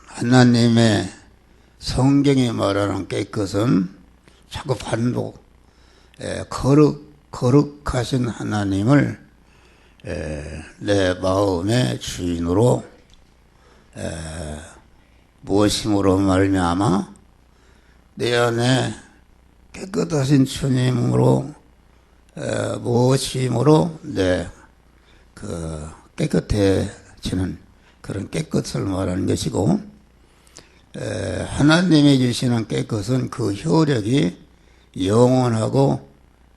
하나님의 성경이 말하는 깨끗은 자꾸 반복, 거룩하신 하나님을 내 마음의 주인으로 무엇임으로 말미암아 내 안에 깨끗하신 주님으로 무엇임으로 내 깨끗해지는 그런 깨끗을 말하는 것이고, 하나님이 주시는 깨끗은 그 효력이 영원하고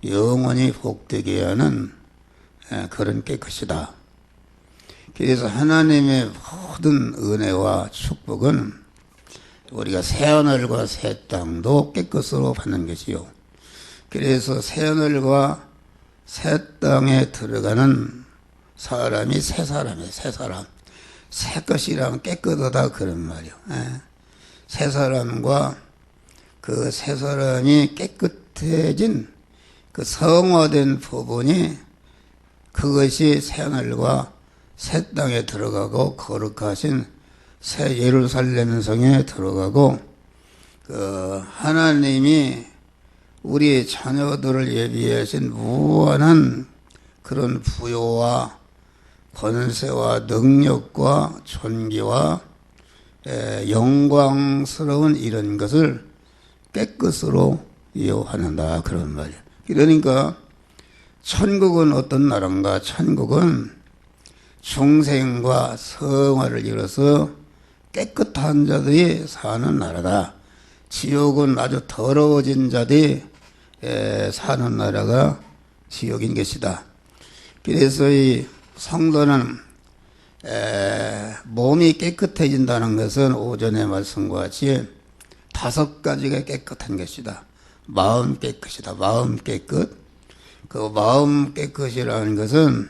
영원히 복되게 하는 그런 깨끗이다. 그래서 하나님의 모든 은혜와 축복은 우리가 새하늘과 새 땅도 깨끗으로 받는 것이요. 그래서 새하늘과 새 땅에 들어가는 사람이 새 사람이에요. 새 사람. 새 것이라면 깨끗하다 그런 말이요. 새 사람과 그 새 사람이 깨끗해진 그 성화된 부분이 그것이 새하늘과 새 땅에 들어가고 거룩하신 새 예루살렘 성에 들어가고, 그 하나님이 우리 자녀들을 예비하신 무한한 그런 부요와 권세와 능력과 존귀와 영광스러운 이런 것을 깨끗으로 이용한다 그런 말이에요. 그러니까 천국은 어떤 나라인가? 천국은 중생과 성화를 이뤄서 깨끗한 자들이 사는 나라다. 지옥은 아주 더러워진 자들이 사는 나라가 지옥인 것이다. 그래서 이 성도는 몸이 깨끗해진다는 것은 오전의 말씀과 같이 5가지가 깨끗한 것이다. 마음 깨끗이다. 마음 깨끗. 그 마음 깨끗이라는 것은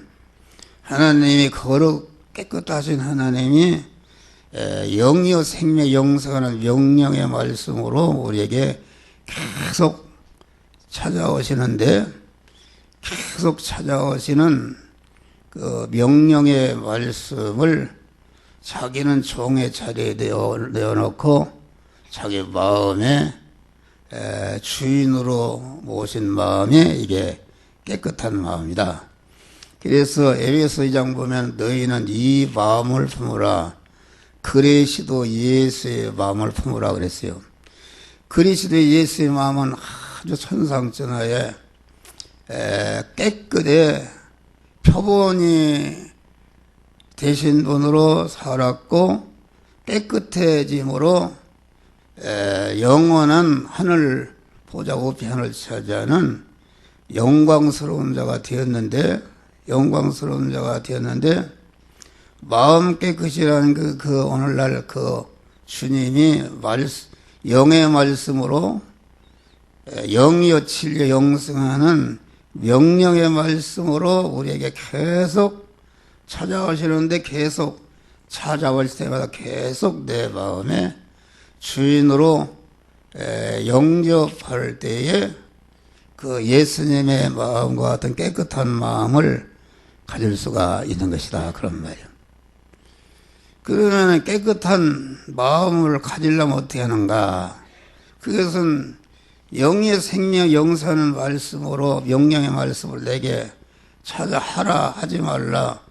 하나님이 깨끗하신 하나님이 영이요 생명 영생하는 명령의 말씀으로 우리에게 계속 찾아오시는데, 계속 찾아오시는 그 명령의 말씀을 자기는 종의 자리에 내어놓고 자기 마음에 주인으로 모신 마음이 이게 깨끗한 마음이다. 그래서 에베소 2장 보면 너희는 이 마음을 품으라. 그리스도 예수의 마음을 품으라 그랬어요. 그리스도 예수의 마음은 아주 천상천하에 깨끗해 표본이 되신 분으로 살았고, 깨끗해짐으로 영원한 하늘 보좌 우편을 차지하는 영광스러운 자가 되었는데, 마음 깨끗이라는 그 오늘날 그 주님이 영의 말씀으로 영이요 진리요 영생하는 명령의 말씀으로 우리에게 계속 찾아오시는데, 계속 찾아올 때마다 계속 내 마음에 주인으로 영접할 때에 그 예수님의 마음과 같은 깨끗한 마음을 가질 수가 있는 것이다 그런 말이에요. 그러면 깨끗한 마음을 가지려면 어떻게 하는가? 그것은 영의 생명 영사하는 말씀으로 명령의 말씀을 내게 찾아하라 하지 말라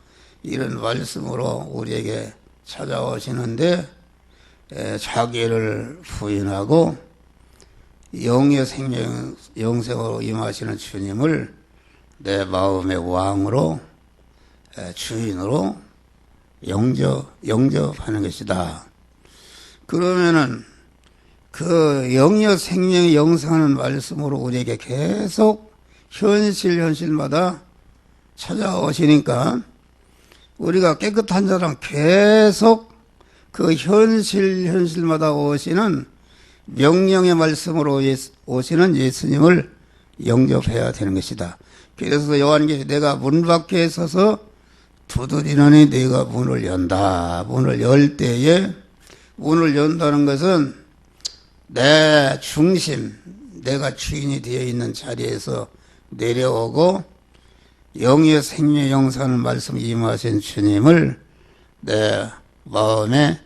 이런 말씀으로 우리에게 찾아오시는데, 자기를 부인하고 영의 생명 영생으로 임하시는 주님을 내 마음의 왕으로 주인으로 영접하는 것이다. 그러면은 그 영의 생명이 영생하는 말씀으로 우리에게 계속 현실마다 찾아오시니까, 우리가 깨끗한 자랑 계속 그 현실마다 오시는 명령의 말씀으로 오시는 예수님을 영접해야 되는 것이다. 그래서 요한계시 내가 문 밖에 서서 두드리노니 네가 문을 연다. 문을 열 때에, 문을 연다는 것은 내 중심, 내가 주인이 되어 있는 자리에서 내려오고 영의 생명 영사하는 말씀 임하신 주님을 내 마음의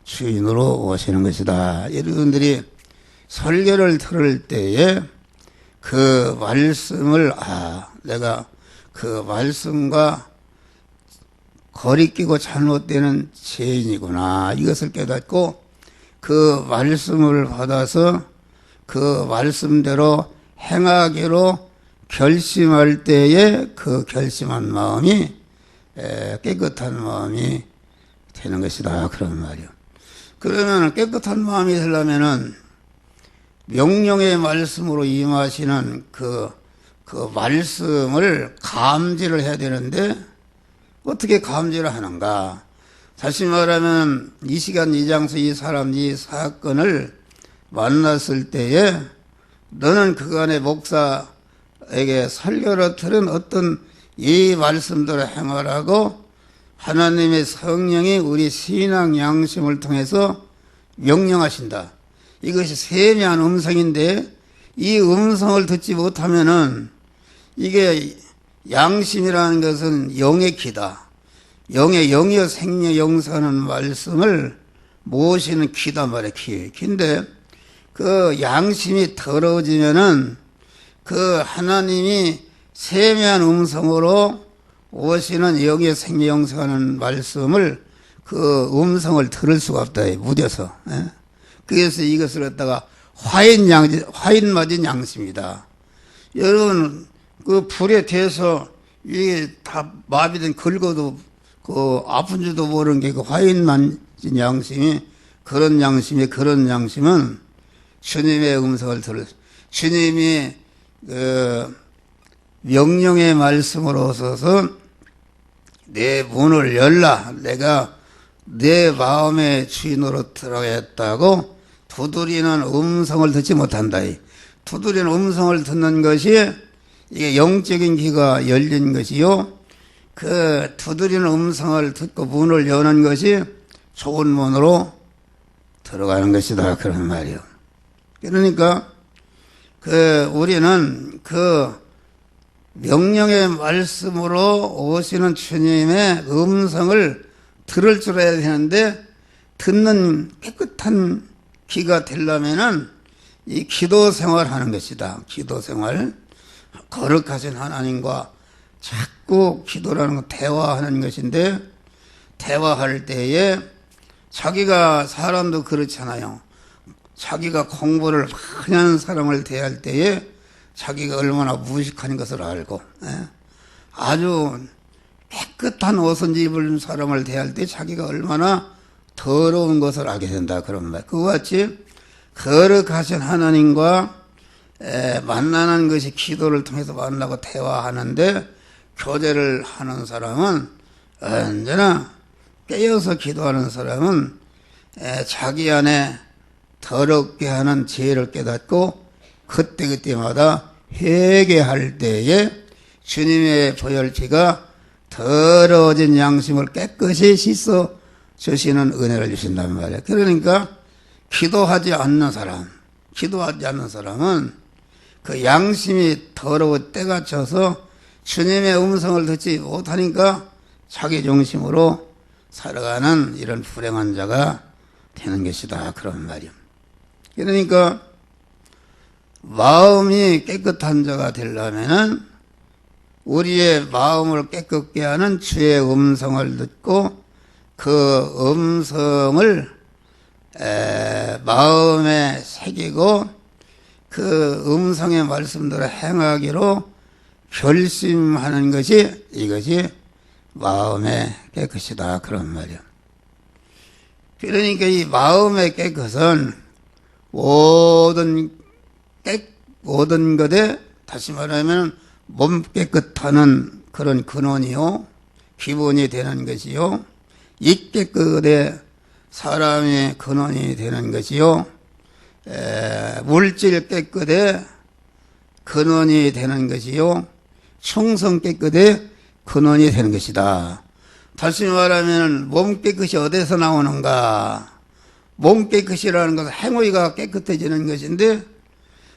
주인으로 오시는 것이다. 여러분들이 설교를 들을 때에 그 말씀을 내가 그 말씀과 거리끼고 잘못되는 죄인이구나, 이것을 깨닫고 그 말씀을 받아서 그 말씀대로 행하기로 결심할 때에 그 결심한 마음이 깨끗한 마음이 되는 것이다, 그런 말이요. 그러면 깨끗한 마음이 되려면은 명령의 말씀으로 임하시는 그 말씀을 감지를 해야 되는데 어떻게 감지를 하는가? 다시 말하면 이 시간 이 장소 이 사람 이 사건을 만났을 때에 너는 그간의 목사에게 설교를 들은 어떤 이 말씀대로 행하라고 하나님의 성령이 우리 신앙 양심을 통해서 명령하신다. 이것이 세미한 음성인데 이 음성을 듣지 못하면은 이게 양심이라는 것은 영의 기다. 영이여 생명 영생하는 말씀을 모시는 기다 말이야, 기인데 그 양심이 더러워지면은 그 하나님이 세미한 음성으로 오시는 영의 생명 영생하는 말씀을 그 음성을 들을 수가 없다, 무뎌서. 그래서 이것을 갖다가 화인 맞은 양심이다. 여러분, 그 불에 대해서 이게 다 마비된 긁어도 그 아픈 줄도 모르는 게 그 화인 맞은 양심이 그런 양심은 주님의 음성을 주님이 그 명령의 말씀으로 오셔서 내 문을 열라, 내가 내 마음의 주인으로 들어가겠다고 두드리는 음성을 듣지 못한다. 두드리는 음성을 듣는 것이 이게 영적인 귀가 열린 것이요, 그 두드리는 음성을 듣고 문을 여는 것이 좋은 문으로 들어가는 것이다, 그런 말이요. 그러니까 우리는 그 명령의 말씀으로 오시는 주님의 음성을 들을 줄 알아야 되는데 듣는 깨끗한 귀가 되려면은 이 기도 생활하는 것이다. 기도 생활. 거룩하신 하나님과 자꾸 기도라는 건 대화하는 것인데 대화할 때에 자기가 사람도 그렇잖아요. 자기가 공부를 많이 하는 사람을 대할 때에 자기가 얼마나 무식한 것을 알고 아주 깨끗한 옷을 입은 사람을 대할 때 자기가 얼마나 더러운 것을 알게 된다, 그런 말. 그와 같이 거룩하신 하나님과 만나는 것이 기도를 통해서 만나고 대화하는데 교제를 하는 사람은 언제나 깨어서 기도하는 사람은 자기 안에 더럽게 하는 죄를 깨닫고 그때마다 회개할 때에 주님의 보혈피가 더러워진 양심을 깨끗이 씻어 주시는 은혜를 주신단 말이에요. 그러니까 기도하지 않는 사람은 그 양심이 더러워 때가 쳐서 주님의 음성을 듣지 못하니까 자기 중심으로 살아가는 이런 불행한 자가 되는 것이다, 그런 말이에요. 그러니까 마음이 깨끗한 자가 되려면은 우리의 마음을 깨끗게 하는 주의 음성을 듣고 그 음성을 마음에 새기고 그 음성의 말씀대로 행하기로 결심하는 것이 이것이 마음의 깨끗이다, 그런 말이야. 그러니까 이 마음의 깨끗은 모든 것에 다시 말하면 몸 깨끗하는 그런 근원이요, 기본이 되는 것이요, 이 깨끗에 사람의 근원이 되는 것이요, 물질 깨끗에 근원이 되는 것이요, 충성 깨끗에 근원이 되는 것이다. 다시 말하면 몸 깨끗이 어디서 나오는가? 몸 깨끗이라는 것은 행위가 깨끗해지는 것인데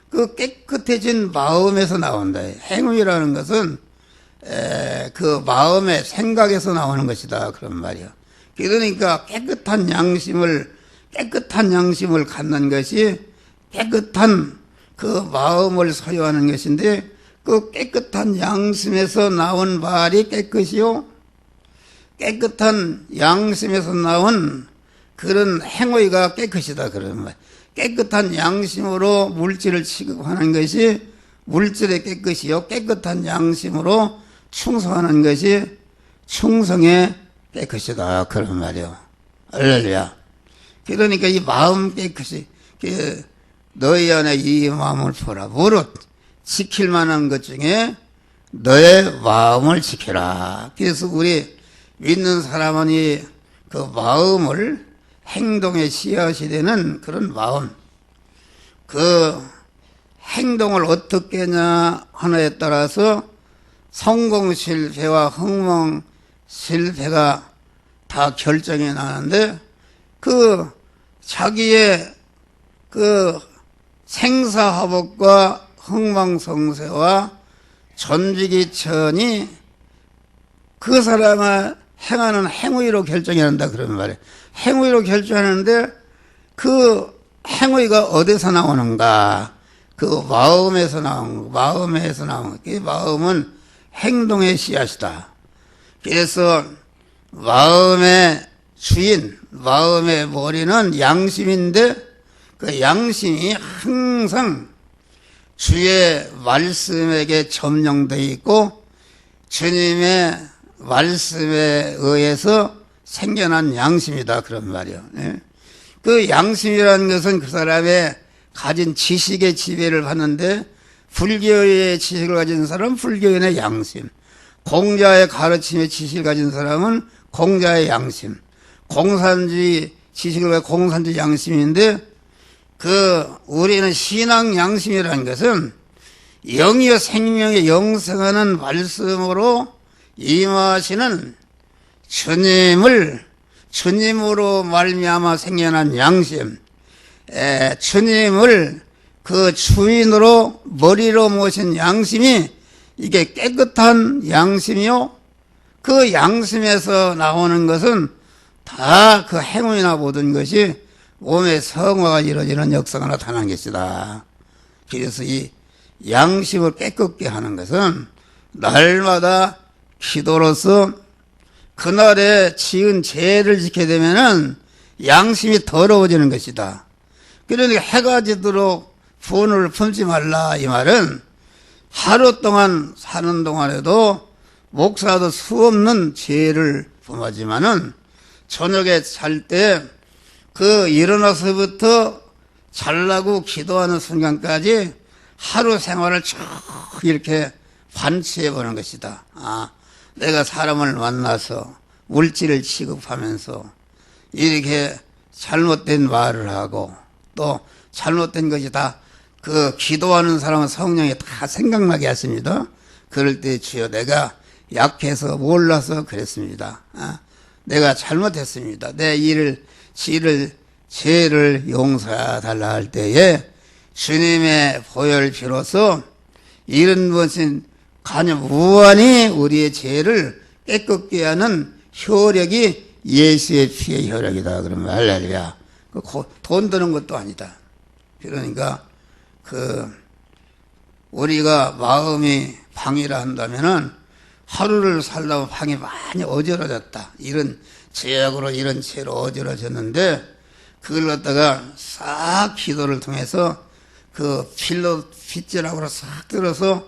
그 깨끗해진 마음에서 나온다. 행위라는 것은 그 마음의 생각에서 나오는 것이다, 그런 말이야. 그러니까 깨끗한 양심을 갖는 것이 깨끗한 그 마음을 소유하는 것인데, 그 깨끗한 양심에서 나온 말이 깨끗이요, 깨끗한 양심에서 나온 그런 행위가 깨끗이다, 그런 말. 깨끗한 양심으로 물질을 취급하는 것이 물질의 깨끗이요, 깨끗한 양심으로 충성하는 것이 충성의 깨끗이다, 그런 말이요. 할렐루야. 그러니까 이 마음 깨끗이, 너희 안에 이 마음을 보라. 무릇 지킬 만한 것 중에 너의 마음을 지켜라. 그래서 우리 믿는 사람은 그 마음을 행동의 씨앗이 되는 그런 마음, 그 행동을 어떻게 하냐 하나에 따라서 성공 실패와 흥망 실패가 다 결정이 나는데, 그 자기의 그 생사화복과 흥망성쇠와 전지기천이 그 사람의 행하는 행위로 결정이 난다, 그런 말이에요. 행위로 결정하는데 그 행위가 어디서 나오는가? 그 마음에서 나온 거, 마음에서 나온 거. 이 마음은 행동의 씨앗이다. 그래서 마음의 주인, 마음의 머리는 양심인데, 그 양심이 항상 주의 말씀에게 점령되어 있고 주님의 말씀에 의해서 생겨난 양심이다, 그런 말이요. 그 양심이라는 것은 그 사람의 가진 지식의 지배를 받는데, 불교의 지식을 가진 사람은 불교인의 양심, 공자의 가르침의 지식을 가진 사람은 공자의 양심, 공산주의 지식을 가진 공산주의 양심인데, 우리는 신앙 양심이라는 것은 영이요 생명의 영생하는 말씀으로 임하시는 주님으로 말미암아 생겨난 양심, 주님을 그 주인으로 머리로 모신 양심이, 이게 깨끗한 양심이요, 그 양심에서 나오는 것은 다 그 행위나 모든 것이 몸의 성화가 이루어지는 역사가 나타난 것이다. 그래서 이 양심을 깨끗게 하는 것은 날마다 기도로서 그날에 지은 죄를 지게 되면은 양심이 더러워지는 것이다. 그러니까 해가 지도록 분을 품지 말라, 이 말은 하루 동안 사는 동안에도 목사도 수없는 죄를 범하지만은 저녁에 잘 때 일어나서부터 잘라고 기도하는 순간까지 하루 생활을 쭉 이렇게 반추해 보는 것이다. 내가 사람을 만나서 물질을 취급하면서 이렇게 잘못된 말을 하고 또 잘못된 것이 다 기도하는 사람은 성령이 다 생각나게 하십니다. 그럴 때 주여 내가 약해서 몰라서 그랬습니다. 내가 잘못했습니다. 내 죄를 용서해달라 할 때에 주님의 보혈 비로소 이런 것은 가녀 무한히 우리의 죄를 깨끗게 하는 효력이 예수의 피의 효력이다. 그러면 할렐루야. 돈 드는 것도 아니다. 그러니까 우리가 마음이 방이라 한다면은 하루를 살다 보면 방이 많이 어지러졌다. 이런 죄악으로 이런 죄로 어지러졌는데 그걸 갖다가 싹 기도를 통해서 필로 빗자락으로 싹 들어서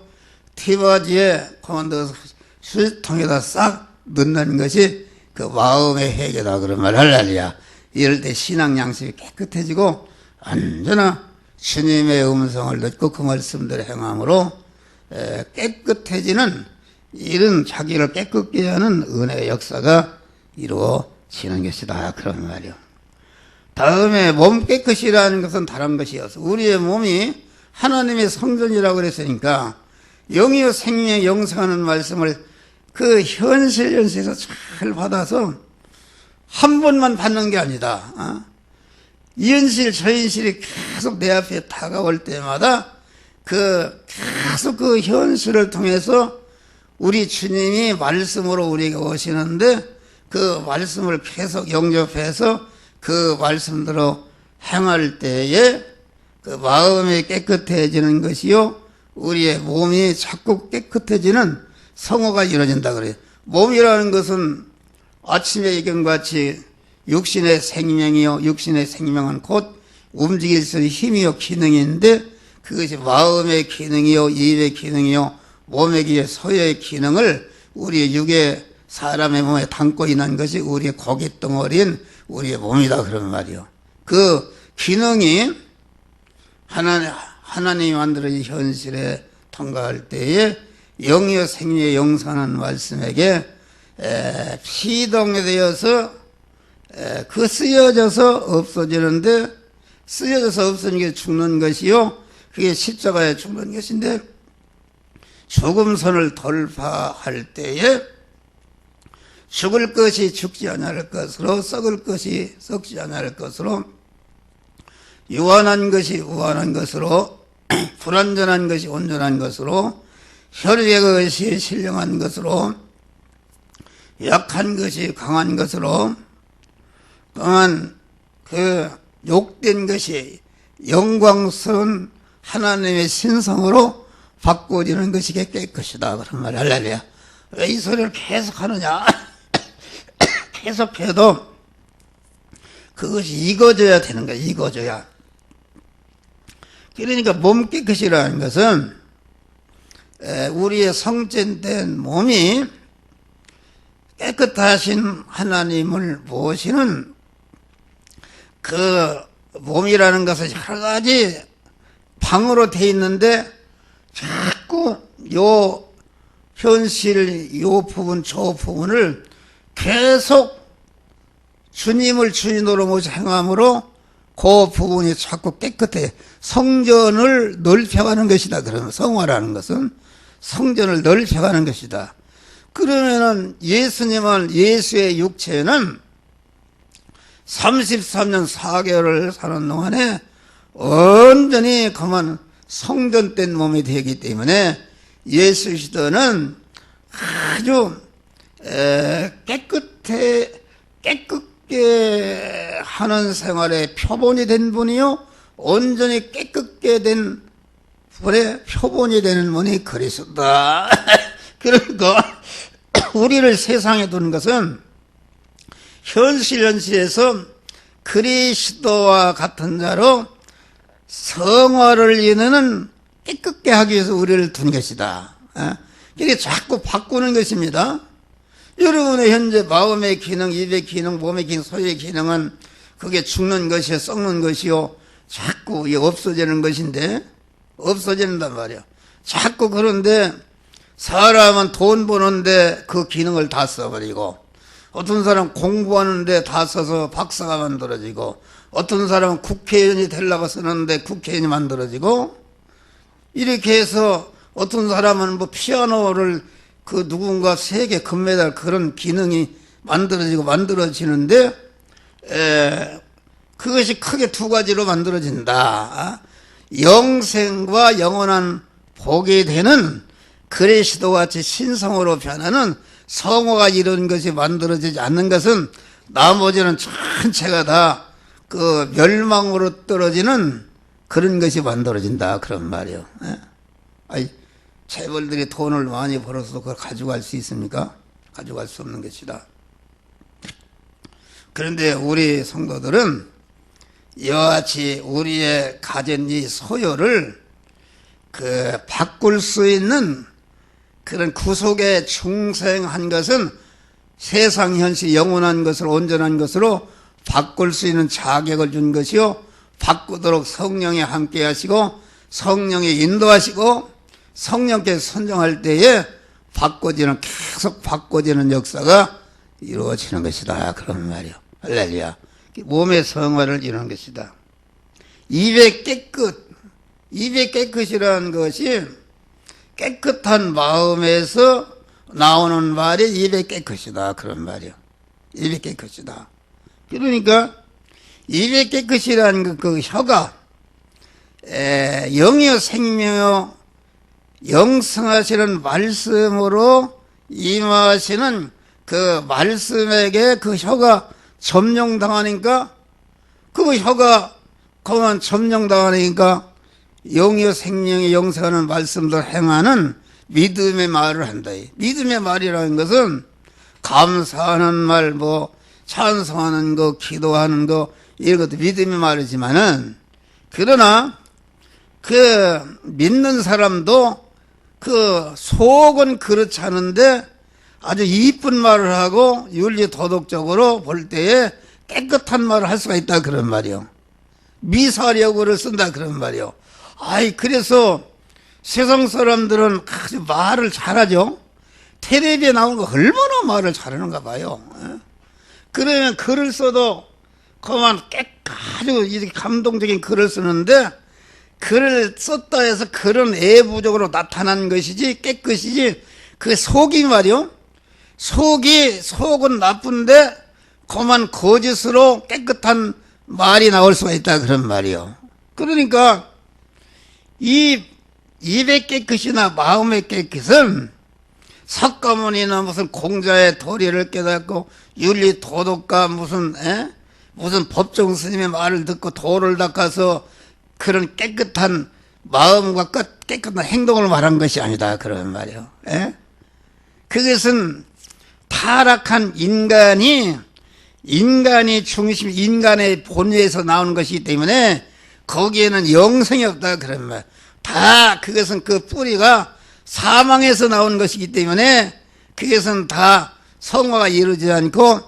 티바지에 그만둬서 수통에다 싹 넣는 것이 그 마음의 해결이다. 그런 말 할렐루야. 이럴 때 신앙 양심이 깨끗해지고 언제나 주님의 음성을 듣고 그 말씀대로 행함으로 깨끗해지는 이런 자기를 깨끗게 하는 은혜의 역사가 이루어지는 것이다. 그런 말이요. 다음에 몸 깨끗이라는 것은 다른 것이어서 우리의 몸이 하나님의 성전이라고 그랬으니까 영이요 생명의 영생하는 말씀을 그 현실에서 잘 받아서 한 번만 받는 게 아니다. 이 현실 저 현실이 계속 내 앞에 다가올 때마다 계속 그 현실을 통해서 우리 주님이 말씀으로 우리에게 오시는데 그 말씀을 계속 영접해서 그 말씀대로 행할 때에 그 마음이 깨끗해지는 것이요, 우리의 몸이 자꾸 깨끗해지는 성호가 이루어진다 그래요. 몸이라는 것은 아침에 이경같이 육신의 생명이요, 육신의 생명은 곧 움직일 수 있는 힘이요, 기능인데, 그것이 마음의 기능이요, 입의 기능이요, 몸의 기능, 소의 기능을 우리 육의 사람의 몸에 담고 있는 것이 우리의 고깃덩어리인 우리의 몸이다 그런 말이요. 그 기능이 하나님이 만들어진 현실에 통과할 때에 영이요 생명의 영선한 말씀에게 피동이 되어서 그 쓰여져서 없어지는데, 쓰여져서 없어지는 게 죽는 것이요, 그게 십자가에 죽는 것인데, 죽음선을 돌파할 때에 죽을 것이 죽지 않을 것으로, 썩을 것이 썩지 않을 것으로, 유한한 것이 우한한 것으로, 불완전한 것이 온전한 것으로, 혈의 것이 신령한 것으로, 약한 것이 강한 것으로, 또한 그 욕된 것이 영광스러운 하나님의 신성으로 바꿔지는 것이 깨끗이다 그런 말이야. 할렐루야. 왜 이 소리를 계속 하느냐? 계속해도 그것이 익어져야 되는 거야. 익어져야. 그러니까 몸 깨끗이라는 것은 우리의 성전된 몸이 깨끗하신 하나님을 모시는 그 몸이라는 것은 여러 가지 방으로 돼 있는데, 자꾸 요 현실 요 부분 저 부분을 계속 주님을 주인으로 모시 행함으로 그 부분이 자꾸 깨끗해. 성전을 넓혀가는 것이다. 그러면 성화라는 것은 성전을 넓혀가는 것이다. 그러면은 예수님은, 예수의 육체는 33년 4개월을 사는 동안에 온전히 그만 성전된 몸이 되기 때문에 예수 그리스도는 아주 깨끗게 하는 생활의 표본이 된 분이요, 온전히 깨끗게 된 분의 표본이 되는 분이 그리스도다. 그러니까 우리를 세상에 두는 것은 현실에서 그리스도와 같은 자로 성화를 이루는 깨끗게 하기 위해서 우리를 둔 것이다. 이게 자꾸 바꾸는 것입니다. 여러분의 현재 마음의 기능, 입의 기능, 몸의 기능, 소의 기능은 그게 죽는 것이요, 썩는 것이요, 자꾸 없어지는 것인데, 없어진단 말이야. 자꾸. 그런데 사람은 돈 버는데 그 기능을 다 써버리고, 어떤 사람은 공부하는데 다 써서 박사가 만들어지고, 어떤 사람은 국회의원이 되려고 쓰는데 국회의원이 만들어지고, 이렇게 해서 어떤 사람은 뭐 피아노를 그 누군가 세계 금메달 그런 기능이 만들어지는데, 그것이 크게 두 가지로 만들어진다. 영생과 영원한 복이 되는 그리스도와 같이 신성으로 변하는 성화가 이런 것이 만들어지지 않는 것은 나머지는 전체가 다 그 멸망으로 떨어지는 그런 것이 만들어진다 그런 말이요. 아니, 재벌들이 돈을 많이 벌어서 그걸 가져갈 수 있습니까? 가져갈 수 없는 것이다. 그런데 우리 성도들은 이와 같이 우리의 가진 이 소유를 바꿀 수 있는 그런 구속에 충성한 것은 세상 현실 영원한 것을 온전한 것으로 바꿀 수 있는 자격을 준 것이요, 바꾸도록 성령이 함께 하시고 성령이 인도하시고 성령께서 선정할 때에 계속 바꿔지는 역사가 이루어지는 것이다 그런 말이요. 할렐루야. 몸의 성화를 이루는 것이다. 입의 깨끗이라는 것이 깨끗한 마음에서 나오는 말이 입의 깨끗이다 그런 말이요. 입의 깨끗이다. 그러니까 입의 깨끗이라는 그 혀가 영이요 생명이요 영성하시는 말씀으로 임하시는 그 말씀에게 그 혀가 점령당하니까 그 혀가 그만 점령당하니까 영이요 생명이 영생하는 말씀들 행하는 믿음의 말을 한다. 믿음의 말이라는 것은 감사하는 말, 뭐 찬송하는 거, 기도하는 거 이런 것도 믿음의 말이지만은 그러나 그 믿는 사람도 그 속은 그렇지 않은데 아주 이쁜 말을 하고 윤리 도덕적으로 볼 때에 깨끗한 말을 할 수가 있다 그런 말이요. 미사력어를 쓴다 그런 말이요. 아이 그래서 세상 사람들은 아주 말을 잘하죠. 텔레비에 나오는 거 얼마나 말을 잘하는가 봐요. 그러면 글을 써도 그만 아주 이렇게 감동적인 글을 쓰는데 글을 썼다 해서 글은 외부적으로 나타난 것이지 깨끗이지 그 속이 말이요. 속은 나쁜데 그만 거짓으로 깨끗한 말이 나올 수가 있다 그런 말이요. 그러니까 이 입의 깨끗이나 마음의 깨끗은 석가모니나 무슨 공자의 도리를 깨닫고 윤리 도덕과 무슨 법정 스님의 말을 듣고 도를 닦아서 그런 깨끗한 마음과 깨끗한 행동을 말한 것이 아니다 그런 말이요. 그것은 타락한 인간이 중심, 인간의 본의에서 나오는 것이기 때문에 거기에는 영생이 없다 그런 말. 다 그것은 그 뿌리가 사망에서 나온 것이기 때문에 그것은 다 성화가 이루어지지 않고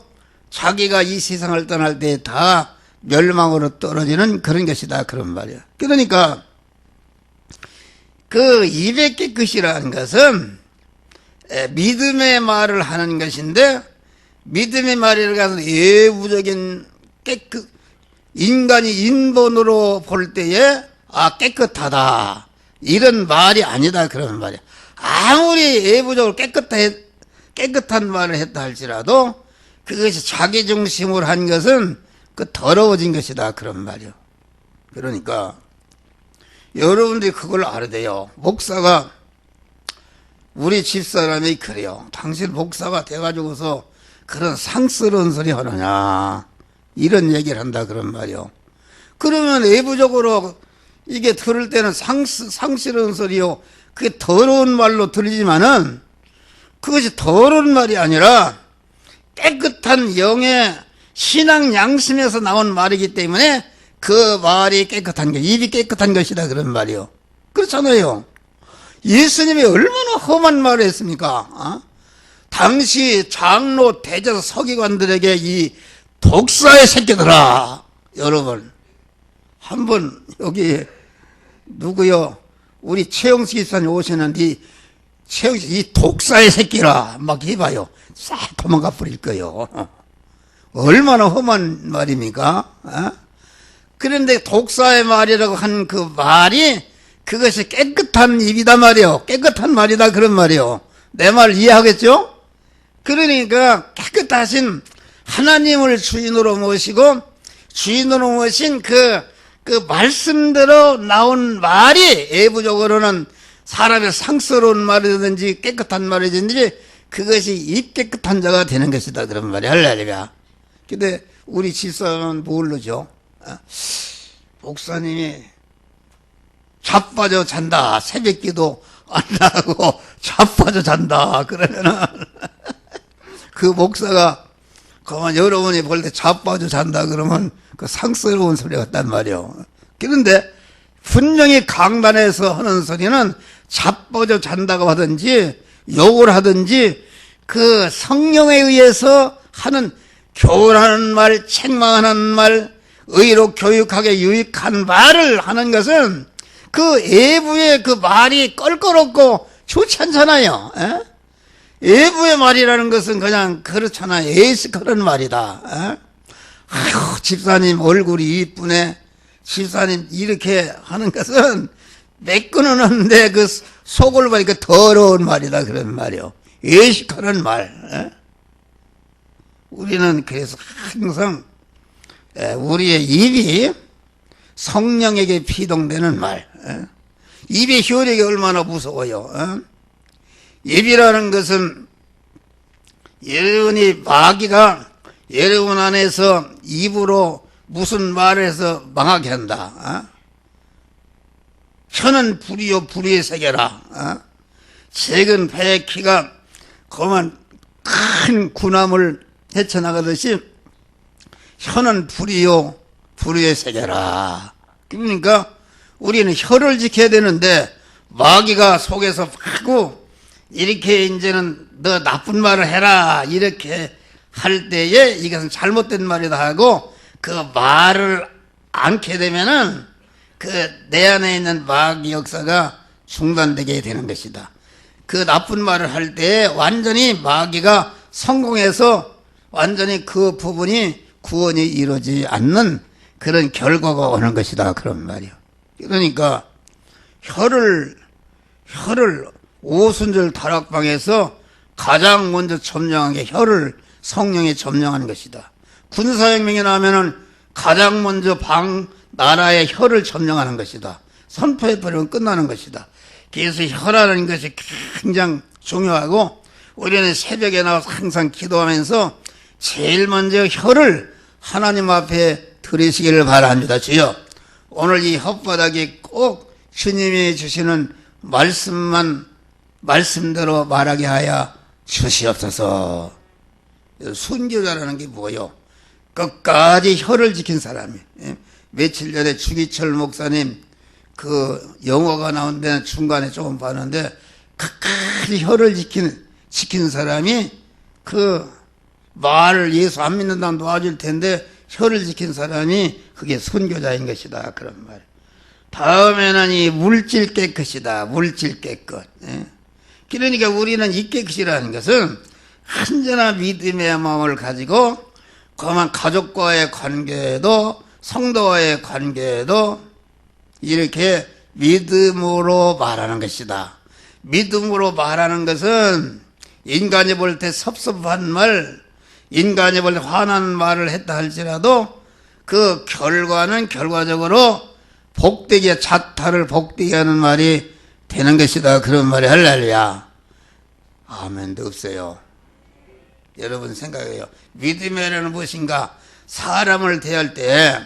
자기가 이 세상을 떠날 때 다 멸망으로 떨어지는 그런 것이다 그런 말이야. 그러니까 그 입의 깨끗이라는 것은 믿음의 말을 하는 것인데 믿음의 말이라고 해서 외부적인 깨끗 인간이 인본으로 볼 때에 깨끗하다 이런 말이 아니다 그런 말이야. 아무리 외부적으로 깨끗한 말을 했다 할지라도 그것이 자기 중심으로 한 것은 그 더러워진 것이다 그런 말이요. 그러니까 여러분들이 그걸 알아야 돼요. 목사가 우리 집사람이 그래요. 당신 목사가 돼가지고서 그런 상스러운 소리 하느냐 이런 얘기를 한다 그런 말이요. 그러면 외부적으로 이게 들을 때는 상스러운 소리요. 그게 더러운 말로 들리지만은 그것이 더러운 말이 아니라 깨끗한 영의 신앙 양심에서 나온 말이기 때문에 그 말이 깨끗한 것, 입이 깨끗한 것이다 그런 말이요. 그렇잖아요. 예수님이 얼마나 험한 말을 했습니까? 당시 장로 대제사 서기관들에게 이 독사의 새끼들아, 여러분 한번 여기 누구요? 우리 최영식 기사님 오시는데 최영식 이 독사의 새끼라 막 해봐요. 싹 도망가 버릴 거요. 얼마나 험한 말입니까? 그런데 독사의 말이라고 한 그 말이 그것이 깨끗한 입이다 말이요. 깨끗한 말이다 그런 말이요. 내 말 이해하겠죠? 그러니까 깨끗하신 하나님을 주인으로 모시고 주인으로 모신 그 말씀대로 나온 말이 외부적으로는 사람의 상스러운 말이든지 깨끗한 말이든지 그것이 입 깨끗한 자가 되는 것이다 그런 말이 할렐루야. 근데 우리 집사람은 모르죠. 목사님이 자빠져 잔다. 새벽기도 안 하고 자빠져 잔다. 그러면은 그 목사가 그만 여러분이 볼 때 자빠져 잔다 그러면 그 상스러운 소리 같단 말이요. 그런데 분명히 강단에서 하는 소리는 자빠져 잔다고 하든지 욕을 하든지 그 성령에 의해서 하는 교훈하는 말, 책망하는 말, 의로 교육하게 유익한 말을 하는 것은 그 외부의 그 말이 껄끄럽고 좋지 않잖아요. 외부의 말이라는 것은 그냥 그렇잖아요. 에이스커런 말이다. 아휴, 집사님 얼굴이 이쁘네. 집사님 이렇게 하는 것은 매끄러는데 그 속을 보니까 더러운 말이다 그런 말이요. 에이스커런 말. 우리는 그래서 항상 우리의 입이 성령에게 피동되는 말, 입의 효력이 얼마나 무서워요. 입이라는 것은 여러분이 마귀가 여러분 안에서 입으로 무슨 말을 해서 망하게 한다. 혀는 불이요 불의의 세계라. 작은 배의 키가 그만 큰 군함을 헤쳐나가듯이 혀는 불이요 불의의 세계라. 그러니까 우리는 혀를 지켜야 되는데 마귀가 속에서 하고 이렇게 이제는 너 나쁜 말을 해라 이렇게 할 때에 이것은 잘못된 말이다 하고 그 말을 않게 되면은 그 내 안에 있는 마귀 역사가 중단되게 되는 것이다. 그 나쁜 말을 할 때 완전히 마귀가 성공해서 완전히 그 부분이 구원이 이루어지지 않는 그런 결과가 오는 것이다. 그런 말이요. 그러니까 혀를 오순절 다락방에서 가장 먼저 점령한 게 혀를 성령에 점령하는 것이다. 군사혁명이 나면은 가장 먼저 나라의 혀를 점령하는 것이다. 선포해버리면 끝나는 것이다. 그래서 혀라는 것이 굉장히 중요하고 우리는 새벽에 나와서 항상 기도하면서 제일 먼저 혀를 하나님 앞에 들으시기를 바랍니다. 주여, 오늘 이 혓바닥에 꼭 주님이 주시는 말씀대로 말하게 하여 주시옵소서. 순교자라는 게 뭐요? 끝까지 혀를 지킨 사람이에요. 며칠 전에 주기철 목사님 그 영어가 나온 데는 중간에 조금 봤는데 끝까지 혀를 지킨 사람이 그 말을 예수 안 믿는다면 도와줄 텐데 혀를 지킨 사람이 그게 선교자인 것이다. 그런 말. 다음에는 이 물질 깨끗이다. 물질 깨끗. 그러니까 우리는 이 깨끗이라는 것은 완전한 믿음의 마음을 가지고 그만 가족과의 관계도 성도와의 관계도 이렇게 믿음으로 말하는 것이다. 믿음으로 말하는 것은 인간이 볼 때 섭섭한 말, 인간이 볼 때 화난 말을 했다 할지라도 그 결과는 결과적으로 복되게 자타를 복되게 하는 말이 되는 것이다. 그런 말이 할렐루야. 아멘도 없어요. 여러분 생각해요. 믿음이라는 무엇인가? 사람을 대할 때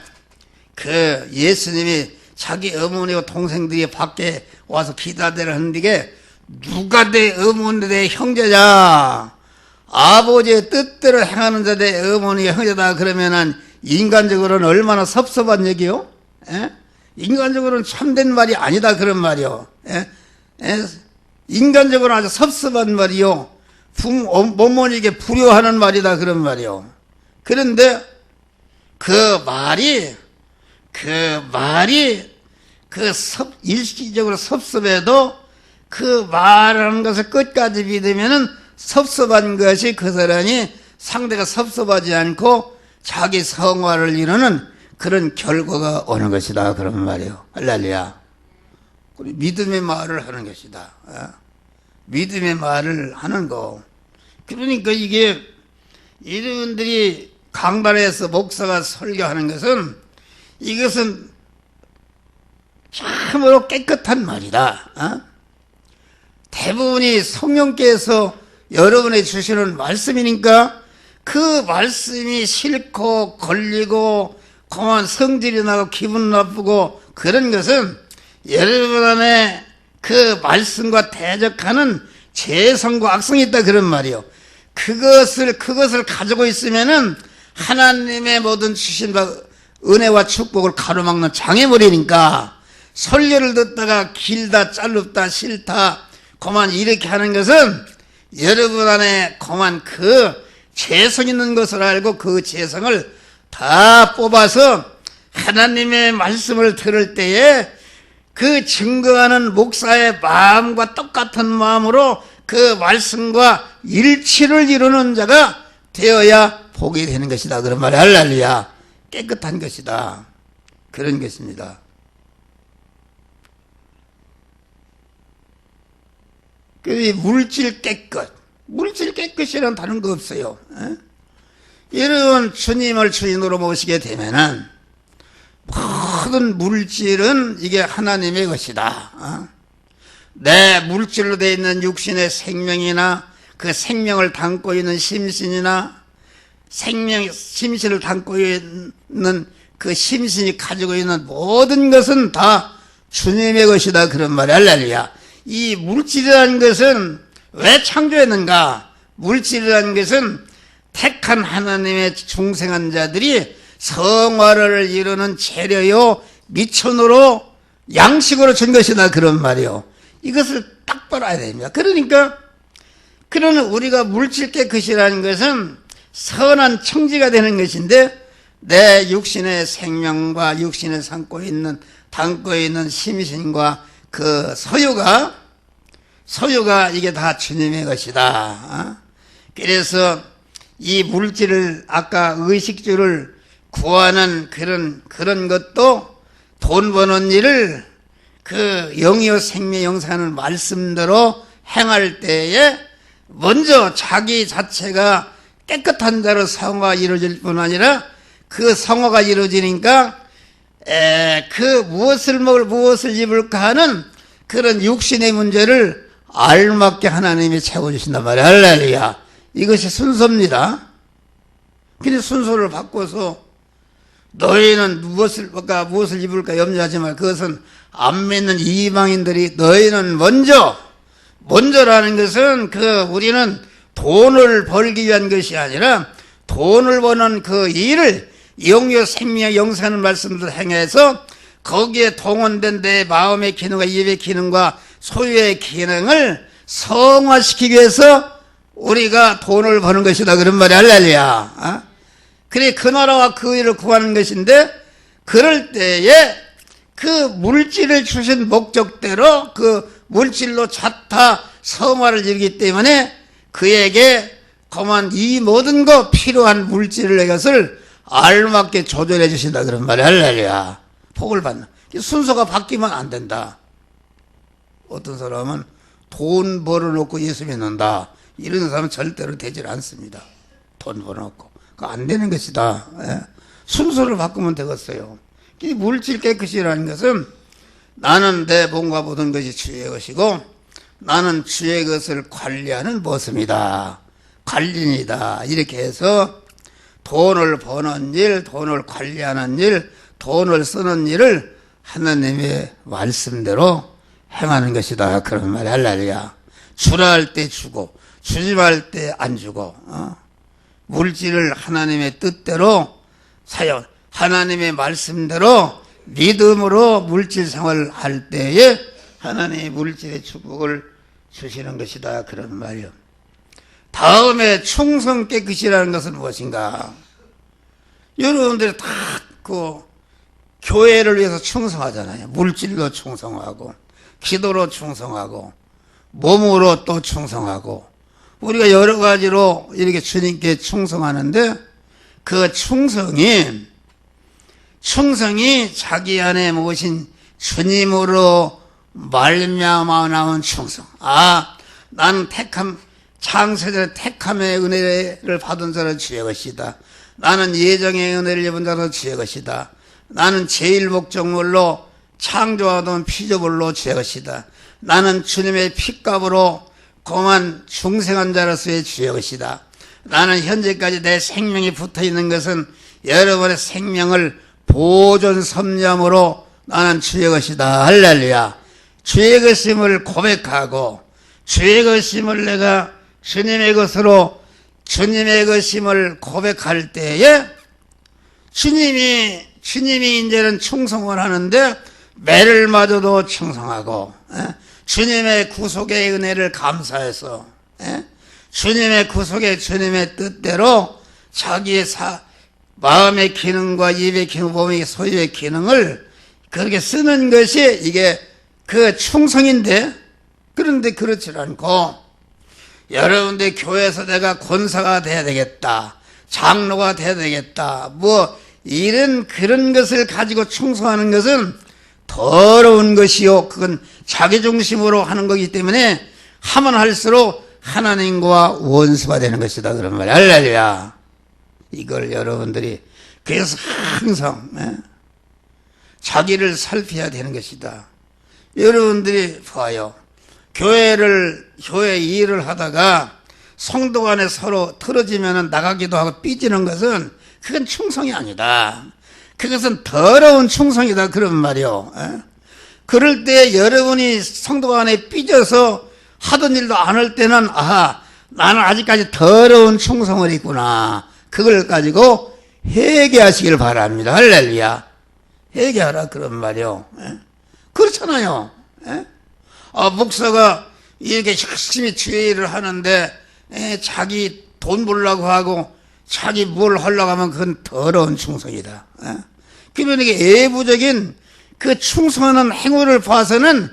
그 예수님이 자기 어머니와 동생들이 밖에 와서 기다대를 하는데 누가 내 어머니 내 형제냐? 아버지의 뜻대로 행하는 자 내 어머니의 형제다. 그러면은 인간적으로는 얼마나 섭섭한 얘기요? 인간적으로는 참된 말이 아니다. 그런 말이요. 인간적으로는 아주 섭섭한 말이요. 어머니에게 불효하는 말이다. 그런 말이요. 그런데 그 말이 일시적으로 섭섭해도 그 말하는 것을 끝까지 믿으면은 섭섭한 것이 그 사람이 상대가 섭섭하지 않고 자기 성화를 이루는 그런 결과가 오는 것이다. 그런 말이에요. 할렐루야. 우리 믿음의 말을 하는 것이다. 믿음의 말을 하는 거. 그러니까 이게 여러분들이 강단에서 목사가 설교하는 것은 이것은 참으로 깨끗한 말이다. 대부분이 성령께서 여러분에 주시는 말씀이니까 그 말씀이 싫고 걸리고 그만 성질이 나고 기분 나쁘고 그런 것은 여러분 안에 그 말씀과 대적하는 재성과 악성이 있다. 그런 말이요. 그것을 가지고 있으면은 하나님의 모든 주신 은혜와 축복을 가로막는 장애물이니까 설교를 듣다가 길다 짧다 싫다 그만 이렇게 하는 것은 여러분 안에 그만 그 재성 있는 것을 알고 그 재성을 다 뽑아서 하나님의 말씀을 들을 때에 그 증거하는 목사의 마음과 똑같은 마음으로 그 말씀과 일치를 이루는 자가 되어야 복이 되는 것이다. 그런 말이 할렐루야. 깨끗한 것이다. 그런 것입니다. 그 물질 깨끗. 물질 깨끗이란 다른 거 없어요. 여러분 주님을 주인으로 모시게 되면은 모든 물질은 이게 하나님의 것이다. 내 물질로 되어 있는 육신의 생명이나 그 생명을 담고 있는 심신이나 심신을 담고 있는 그 심신이 가지고 있는 모든 것은 다 주님의 것이다. 그런 말이 할렐루야. 이 물질이라는 것은 왜 창조했는가? 물질이라는 것은 택한 하나님의 중생한 자들이 성화를 이루는 재료요 미천으로 양식으로 준 것이다. 그런 말이요. 이것을 딱 봐야 됩니다. 그러니까 우리가 물질 깨끗이라는 것은 선한 청지가 되는 것인데, 내 육신의 생명과 육신을 담고 있는 심신과 그 소유가 이게 다 주님의 것이다. 그래서 이 물질을, 아까 의식주를 구하는 그런 것도 돈 버는 일을 그 영이요 생명 영사하는 말씀대로 행할 때에 먼저 자기 자체가 깨끗한 자로 성화가 이루어질 뿐 아니라, 그 성화가 이루어지니까 그 무엇을 먹을 무엇을 입을까 하는 그런 육신의 문제를 알맞게 하나님이 채워주신단 말이에요. 할렐루야. 이것이 순서입니다. 근데 순서를 바꿔서 너희는 무엇을 입을까 염려하지 말. 그것은 안 믿는 이방인들이 너희는 먼저라는 것은 우리는 돈을 벌기 위한 것이 아니라 돈을 버는 그 일을 영요 생명 영사하는 말씀을 행해서 거기에 동원된 내 마음의 기능과 입의 기능과 소유의 기능을 성화시키기 위해서 우리가 돈을 버는 것이다. 그런 말이 할렐루야. 그래, 그 나라와 그 일을 구하는 것인데, 그럴 때에 그 물질을 주신 목적대로 그 물질로 자타 성화를 이루기 때문에 그에게 그만 이 모든 거 필요한 물질을 것을 알맞게 조절해 주신다. 그런 말이 할렐루야. 복을 받는. 순서가 바뀌면 안 된다. 어떤 사람은 돈 벌어놓고 예수 믿는다. 이런 사람은 절대로 되질 않습니다. 돈 벌어놓고. 그거 안 되는 것이다. 순서를 바꾸면 되겠어요. 물질 깨끗이라는 것은 나는 내 몸과 모든 것이 주의 것이고 나는 주의 것을 관리하는 모습이다. 관리이다. 이렇게 해서 돈을 버는 일, 돈을 관리하는 일, 돈을 쓰는 일을 하나님의 말씀대로 행하는 것이다. 그런 말이 할렐루야. 주라 할 때 주고 주지 말 때 안 주고 물질을 하나님의 뜻대로 사용, 하나님의 말씀대로 믿음으로 물질 생활을 할 때에 하나님의 물질의 축복을 주시는 것이다. 그런 말이요. 다음에 충성 깨끗이라는 것은 무엇인가? 여러분들이 다 교회를 위해서 충성하잖아요. 물질로 충성하고 기도로 충성하고 몸으로 또 충성하고 우리가 여러 가지로 이렇게 주님께 충성하는데 그 충성이 자기 안에 모신 주님으로 말미암아 나온 충성. 나는 창세전에 택함의 은혜를 받은 자는 주의 것이다. 나는 예정의 은혜를 입은 자는 주의 것이다. 나는 제일 목적물로 창조하던 피조물로 주의 것이다. 나는 주님의 핏값으로 공한 중생한 자로서의 주의 것이다. 나는 현재까지 내 생명이 붙어있는 것은 여러분의 생명을 보존 섭념으로 나는 주의 것이다. 할렐루야. 주의 것임을 고백하고 주의 것임을 내가 주님의 것으로 주님의 것임을 고백할 때에 주님이 이제는 충성을 하는데 매를 맞아도 충성하고 주님의 구속의 은혜를 감사해서 주님의 구속의 주님의 뜻대로 자기의 마음의 기능과 입의 기능, 몸의 소유의 기능을 그렇게 쓰는 것이 이게 그 충성인데, 그런데 그렇지 않고 여러분들 교회에서 내가 권사가 돼야 되겠다, 장로가 돼야 되겠다, 이런 그런 것을 가지고 충성하는 것은 더러운 것이요, 그건 자기중심으로 하는 거기 때문에 하면 할수록 하나님과 원수가 되는 것이다. 그런 말이야. 할렐루야. 이걸 여러분들이 그래서 항상 자기를 살펴야 되는 것이다. 여러분들이 봐요. 교회 일을 하다가 성도 간에 서로 틀어지면 나가기도 하고 삐지는 것은 그건 충성이 아니다. 그것은 더러운 충성이다 그런 말이요. 그럴 때 여러분이 성도 간에 삐져서 하던 일도 안 할 때는 아하 나는 아직까지 더러운 충성을 했구나. 그걸 가지고 회개하시길 바랍니다. 할렐루야. 회개하라 그런 말이요. 그렇잖아요. 목사가 이렇게 열심히 주의 일을 하는데 자기 돈 벌려고 하고 자기 뭘 하려고 하면 그건 더러운 충성이다. 그러면 이게 애부적인 그 충성하는 행위를 봐서는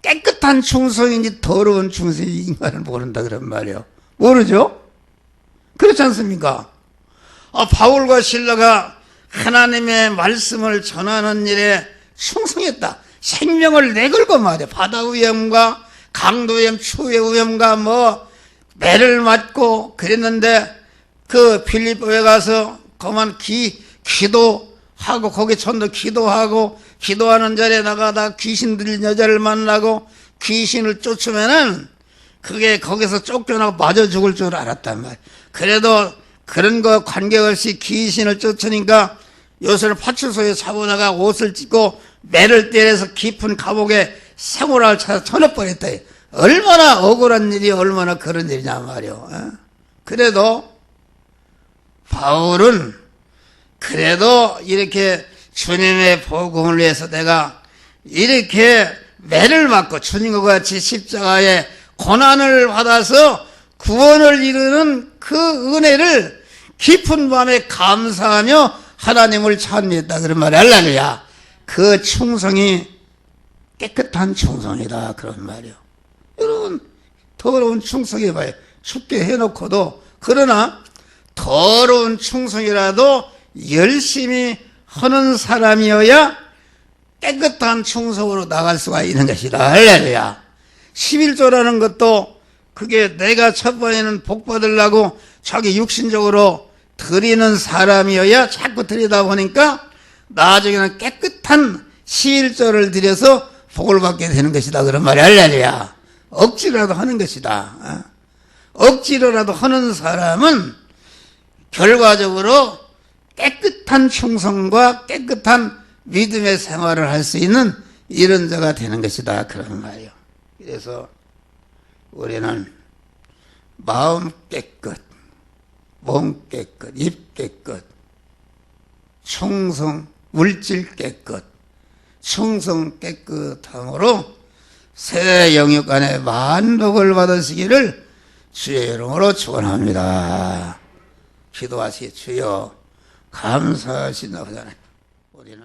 깨끗한 충성인지 더러운 충성인지 인간을 모른다 그런 말이에요. 모르죠? 그렇지 않습니까? 바울과 실라가 하나님의 말씀을 전하는 일에 충성했다. 생명을 내걸고 말이야. 바다 위험과 강도 위험, 추위 위험과 매를 맞고 그랬는데 그 빌립보에 가서 그만 기도하고 거기 전도 기도하고 기도하는 자리에 나가다 귀신 들린 여자를 만나고 귀신을 쫓으면은 그게 거기서 쫓겨나고 맞아 죽을 줄 알았단 말이야. 그래도 그런 거 관계없이 귀신을 쫓으니까 요새는 파출소에 잡아다가 옷을 찢고 매를 때려서 깊은 감옥에 생활을 찾아 쳐넣어버렸다. 얼마나 억울한 일이 얼마나 그런 일이냐 말이요. 그래도 바울은 그래도 이렇게 주님의 복음을 위해서 내가 이렇게 매를 맞고 주님과 같이 십자가에 고난을 받아서 구원을 이루는 그 은혜를 깊은 밤에 감사하며 하나님을 찬미했다 그런 말이야. 할렐루야. 그 충성이 깨끗한 충성이다 그런 말이요. 여러분 더러운 충성이 봐요. 춥게 해놓고도 그러나 더러운 충성이라도 열심히 하는 사람이어야 깨끗한 충성으로 나갈 수가 있는 것이다. 할렐루야. 11조라는 것도 그게 내가 첫 번에는 복 받으려고 자기 육신적으로 드리는 사람이어야 자꾸 드리다 보니까 나중에는 깨끗한 11조를 드려서 복을 받게 되는 것이다 그런 말이야. 할렐루야. 억지로라도 하는 것이다. 억지로라도 하는 사람은 결과적으로 깨끗한 충성과 깨끗한 믿음의 생활을 할 수 있는 이런 자가 되는 것이다 그런 말이에요. 그래서 우리는 마음 깨끗, 몸 깨끗, 입 깨끗, 충성, 물질 깨끗, 충성 깨끗함으로 새 영역 안에 만복을 받으시기를 주의 이름으로 축원합니다. 기도하시 주여 감사하시나이다. 우리는